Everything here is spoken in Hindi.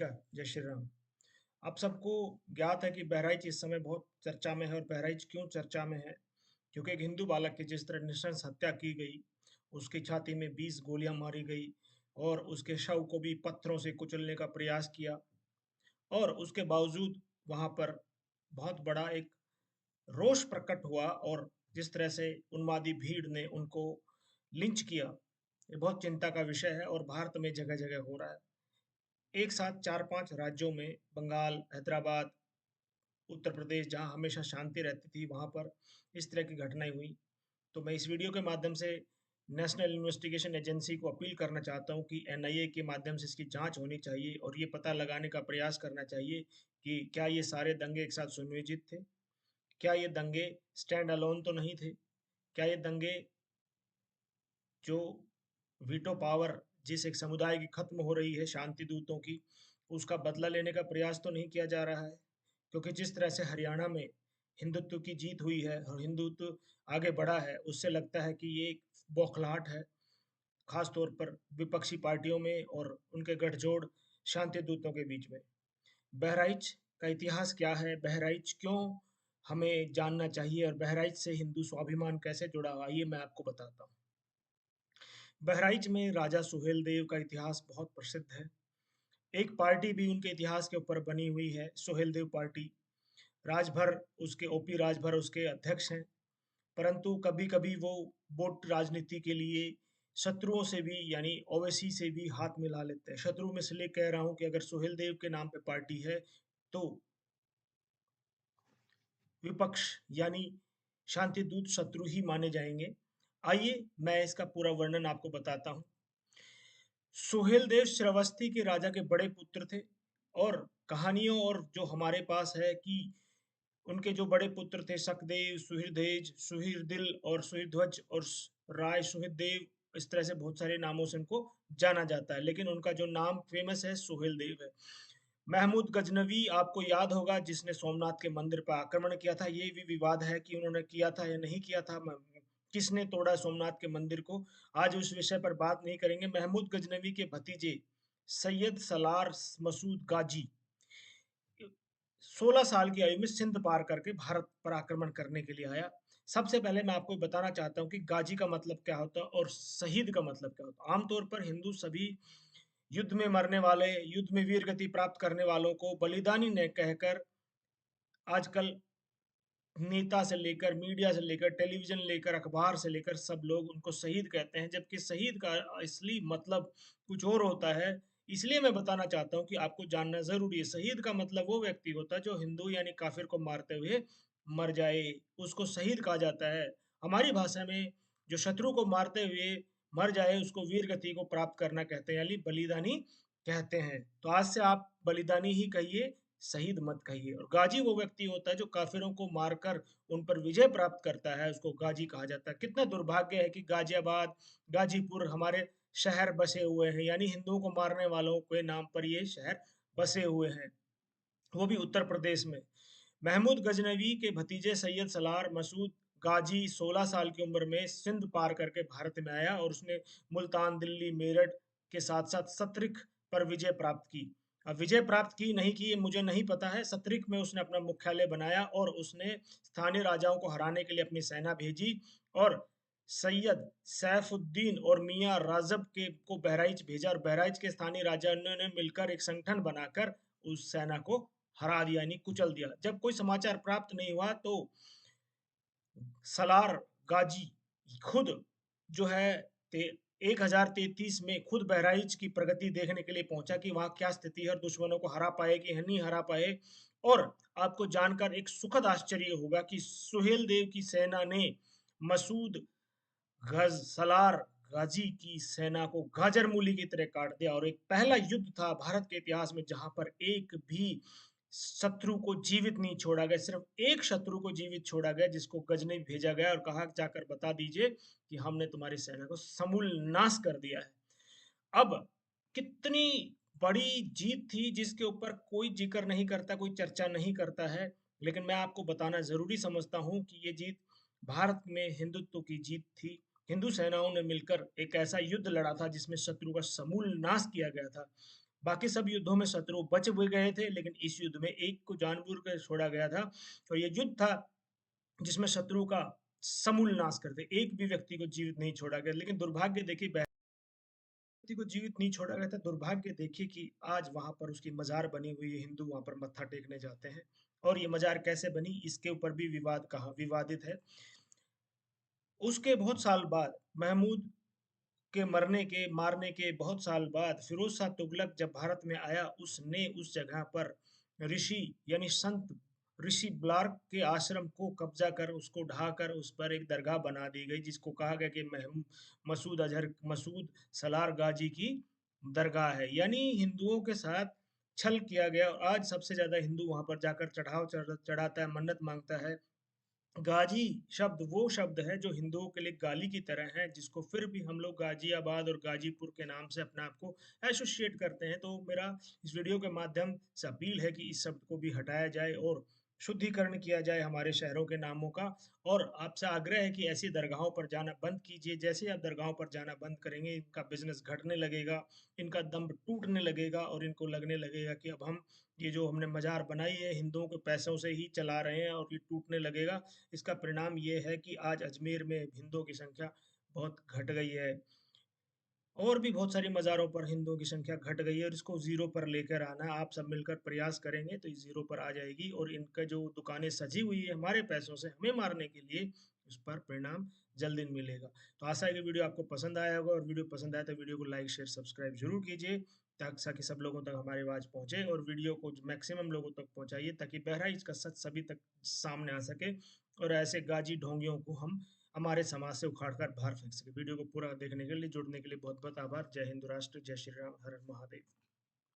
नमस्कार, जय श्री राम। आप सबको ज्ञात है कि बहराइच इस समय बहुत चर्चा में है और बहराइच क्यों चर्चा में है? क्योंकि एक हिंदू बालक की जिस तरह नृशंस हत्या की गई, उसकी छाती में 20 गोलियां मारी गई और उसके शव को भी पत्थरों से कुचलने का प्रयास किया और उसके बावजूद वहां पर बहुत बड़ा एक रोष प्रकट हुआ और जिस तरह से उन्मादी भीड़ ने उनको लिंच किया, ये बहुत चिंता का विषय है और भारत में जगह-जगह हो रहा है। एक साथ 4-5 राज्यों में बंगाल, हैदराबाद, उत्तर प्रदेश जहाँ हमेशा शांति रहती थी, वहाँ पर इस तरह की घटनाएँ हुई। तो मैं इस वीडियो के माध्यम से नेशनल इन्वेस्टिगेशन एजेंसी को अपील करना चाहता हूँ कि एनआईए के माध्यम से इसकी जाँच होनी चाहिए और ये पता लगाने का प्रयास करना चाहिए कि क्या ये सारे दंगे एक साथ सुनियोजित थे? क्या ये दंगे स्टैंड अलोन तो नहीं थे? क्या ये दंगे जो वीटो पावर जिस एक समुदाय की खत्म हो रही है शांति दूतों की, उसका बदला लेने का प्रयास तो नहीं किया जा रहा है? क्योंकि जिस तरह से हरियाणा में हिंदुत्व की जीत हुई है और हिंदुत्व आगे बढ़ा है, उससे लगता है कि ये एक बौखलाहट है, खास तौर पर विपक्षी पार्टियों में और उनके गठजोड़ शांति दूतों के बीच में। बहराइच का इतिहास क्या है? बहराइच क्यों हमें जानना चाहिए और बहराइच से हिंदू स्वाभिमान कैसे जुड़ा हुआ है? आइए मैं आपको बताता हूँ। बहराइच में राजा सुहेल देव का इतिहास बहुत प्रसिद्ध है। एक पार्टी भी उनके इतिहास के ऊपर बनी हुई है, सुहेल देव पार्टी। राजभर उसके ओपी राजभर उसके अध्यक्ष हैं, परंतु कभी-कभी वो वोट राजनीति के लिए शत्रुओं से भी यानी ओवैसी से भी हाथ मिला लेते हैं। शत्रु में इसलिए कह रहा हूँ कि अगर सुहेल देव के नाम पे पार्टी है, तो विपक्ष यानी शांति दूत शत्रु ही माने जाएंगे। आइए मैं इसका पूरा वर्णन आपको बताता हूँ। सुहेलदेव श्रावस्ती के राजा के बड़े पुत्र थे और कहानियों और जो हमारे पास है कि उनके जो बड़े पुत्र थे सकदेव, सुहृदेज, सुहृदिल और सुहृध्वज और राय सुहृदेव, इस तरह से बहुत सारे नामों से उनको जाना जाता है, लेकिन उनका जो नाम फेमस है सुहेलदेव है। महमूद गजनवी आपको याद होगा जिसने सोमनाथ के मंदिर पर आक्रमण किया था। ये भी विवाद है कि उन्होंने किया था या नहीं किया था, किसने तोड़ा सोमनाथ के मंदिर को। आज उस विषय पर बात नहीं करेंगे। महमूद गजनवी के भतीजे सैयद सलार मसूद गाजी 16 साल की आयु में सिंध पार करके भारत पर आक्रमण करने के लिए आया। सबसे पहले मैं आपको बताना चाहता हूँ कि गाजी का मतलब क्या होता है और शहीद का मतलब क्या होता है। आमतौर पर हिंदू सभी युद्ध में मरने वाले, युद्ध में वीर गति प्राप्त करने वालों को बलिदानी न कहकर आजकल नेता से लेकर, मीडिया से लेकर, टेलीविजन लेकर, अखबार से लेकर सब लोग उनको शहीद कहते हैं, जबकि शहीद का असली मतलब कुछ और होता है। इसलिए मैं बताना चाहता हूँ कि आपको जानना ज़रूरी है। शहीद का मतलब वो व्यक्ति होता है जो हिंदू यानी काफ़िर को मारते हुए मर जाए, उसको शहीद कहा जाता है। हमारी भाषा में जो शत्रु को मारते हुए मर जाए, उसको वीर गति को प्राप्त करना कहते हैं, यानी बलिदानी कहते हैं। तो आज से आप बलिदानी ही कहिए, शहीद मत कहिए। और गाजी वो व्यक्ति होता है जो काफिरों को मारकर उन पर विजय प्राप्त करता है, उसको गाजी कहा जाता है। कितना दुर्भाग्य है कि गाजियाबाद, गाजीपुर हमारे शहर बसे हुए हैं, यानी हिंदुओं को मारने वालों के नाम पर ये शहर बसे हुए हैं, वो भी उत्तर प्रदेश में। महमूद गजनवी के भतीजे सैयद सलार मसूद गाजी 16 साल की उम्र में सिंध पार करके भारत में आया और उसने मुल्तान, दिल्ली, मेरठ के साथ साथ सतरिक पर विजय प्राप्त की। अब विजय प्राप्त की नहीं की ये मुझे नहीं पता है। सतरिक में उसने अपना मुख्यालय बनाया और उसने स्थानीय राजाओं को हराने के लिए अपनी सेना भेजी और सैयद सैफुद्दीन और मियाँ राजब के को बहराइच भेजा और बहराइच के स्थानीय राजा ने मिलकर एक संगठन बनाकर उस सेना को हरा दिया यानी कुचल दिया। जब कोई समाचार प्राप्त नहीं हुआ तो सलार गाजी खुद जो है 1033 में खुद बहराइच की प्रगति देखने के लिए पहुंचा कि वहां क्या स्थिति है और दुश्मनों को हरा पाए कि नहीं हरा पाए। और आपको जानकर एक सुखद आश्चर्य होगा कि सुहेल देव की सेना ने मसूद गज सलार गाजी की सेना को गाजर मूली की तरह काट दिया और एक पहला युद्ध था भारत के इतिहास में जहां पर एक भी शत्रु को जीवित नहीं छोड़ा गया। सिर्फ एक शत्रु को जीवित छोड़ा गया जिसको गजनी भेजा गया और कहा जाकर बता दीजिए कि हमने तुम्हारी सेना को समूल नाश कर दिया है। अब कितनी बड़ी जीत थी जिसके ऊपर कोई जिक्र नहीं करता, कोई चर्चा नहीं करता है, लेकिन मैं आपको बताना जरूरी समझता हूँ कि ये जीत भारत में हिंदुत्व की जीत थी। हिंदू सेनाओं ने मिलकर एक ऐसा युद्ध लड़ा था जिसमें शत्रु का समूल नाश किया गया था। बाकी सब युद्धों में शत्रु बच भी गए थे, लेकिन इस युद्ध में एक को जानबूझकर छोड़ा गया था। और ये युद्ध था जिसमें शत्रु का समूल नाश करते, एक भी व्यक्ति को जीवित नहीं छोड़ा गया। लेकिन दुर्भाग्य देखिए, व्यक्ति को जीवित नहीं छोड़ा गया था। दुर्भाग्य देखिए कि आज वहां पर उसकी मजार बनी हुई है, हिंदू वहां पर मत्था टेकने जाते हैं। और ये मजार कैसे बनी, इसके ऊपर भी विवाद कहा विवादित है। उसके बहुत साल बाद, महमूद के मारने के बहुत साल बाद, फिरोज शाह तुगलक जब भारत में आया, उसने उस जगह पर ऋषि यानी संत ऋषि ब्लार्क के आश्रम को कब्जा कर, उसको ढाकर उस पर एक दरगाह बना दी गई, जिसको कहा गया कि मसूद सलार गाजी की दरगाह है। यानी हिंदुओं के साथ छल किया गया। और आज सबसे ज्यादा हिंदू वहां पर जाकर चढ़ाता है, मन्नत मांगता है। गाजी शब्द वो शब्द है जो हिंदुओं के लिए गाली की तरह है, जिसको फिर भी हम लोग गाजियाबाद और गाजीपुर के नाम से अपने आप को एसोसिएट करते हैं। तो मेरा इस वीडियो के माध्यम से अपील है कि इस शब्द को भी हटाया जाए और शुद्धिकरण किया जाए हमारे शहरों के नामों का। और आपसे आग्रह है कि ऐसी दरगाहों पर जाना बंद कीजिए। जैसे ही आप दरगाहों पर जाना बंद करेंगे, इनका बिजनेस घटने लगेगा, इनका दम टूटने लगेगा, और इनको लगने लगेगा कि अब हम ये जो हमने मजार बनाई है हिंदुओं के पैसों से ही चला रहे हैं, और ये टूटने लगेगा। इसका परिणाम ये है कि आज अजमेर में हिंदुओं की संख्या बहुत घट गई है। और भी बहुत सारी मज़ारों पर हिंदुओं की संख्या घट गई है, और इसको ज़ीरो पर लेकर आना है। आप सब मिलकर प्रयास करेंगे तो ये ज़ीरो पर आ जाएगी, और इनका जो दुकानें सजी हुई है हमारे पैसों से हमें मारने के लिए, उस पर परिणाम जल्दी मिलेगा। तो आशा है कि वीडियो आपको पसंद आया होगा, और वीडियो पसंद आया तो वीडियो को लाइक शेयर सब्सक्राइब जरूर कीजिए, ताकि सब लोगों तक हमारी आवाज़ पहुंचे, और वीडियो को मैक्सिमम लोगों तक पहुंचाइए, ताकि बहराइच का सच सभी तक सामने आ सके, और ऐसे गाजी ढोंगियों को हम हमारे समाज से उखाड़ कर बाहर फेंक सके। वीडियो को पूरा देखने के लिए, जुड़ने के लिए बहुत बहुत आभार। जय हिंद राष्ट्र, जय श्री राम, हर हर महादेव।